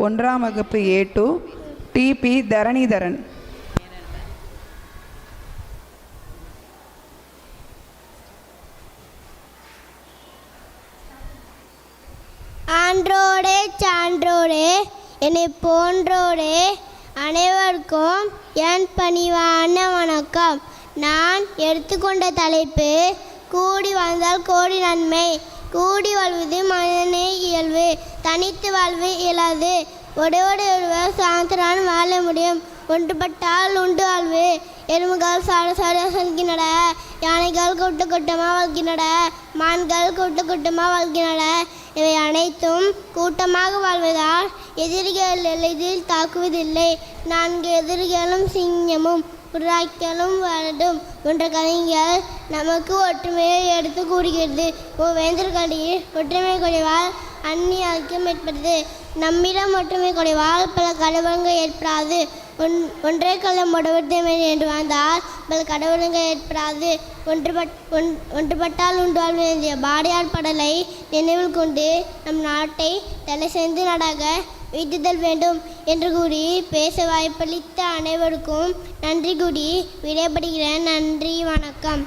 1ஆம் வகுப்பு A2 TP Dharanidharan. ஆன்றோடே சான்றோடே என்னை போன்றோடே அனைவருக்கும் என் பணிவான வணக்கம். நான் எடுத்துக்கொண்ட தலைப்பு கூடி வாழ்ந்தால் கோடி நன்மை. கூடி வாழ்வது மனிதனே இயல்பு, தனித்து வாழ்வு இயலாது. ஒருவர் சாந்தரான் வாழ முடியும். ஒன்றுபட்டால் உண்டு வாழ்வு. எறும்புகள் சாட சாட சொல்கின்றன, யானைகள் கூட்ட கூட்டமாக வாழ்கின்றன, மான்கள் கூட்ட கூட்டமாக வாழ்கின்றன. இவை அனைத்தும் கூட்டமாக வாழ்வதால் எதிரிகள் எளிதில் தாக்குவதில்லை. 4 எதிரிகளும் சிங்கமும் உருவாக்கலும் வரடும் என்ற கலைஞர் நமக்கு ஒற்றுமையை எடுத்து கூறுகிறது. வேந்தர்களில் ஒற்றுமை குறைவால் அந்நிய ஐக்கியம் ஏற்படுது. நம்மிடம் ஒற்றுமை குறைவால் பல கடவுள்கள் ஏற்படாது. ஒன்றே கலம் ஒருவர்த்தமை என்று வாழ்ந்தால் பல கடவுள்கள் ஏற்படாது. ஒன்றுபட்டால் உண்டு வாழ்வு என்ற பாடியார் பாடலை நினைவில் கொண்டு நம் நாட்டை தலை சேர்ந்து நாடாக வைத்துதல் வேண்டும் என்று கூறி பேச வாய்ப்பளித்த அனைவருக்கும் நன்றி கூறி விடைபெறுகிறேன். நன்றி, வணக்கம்.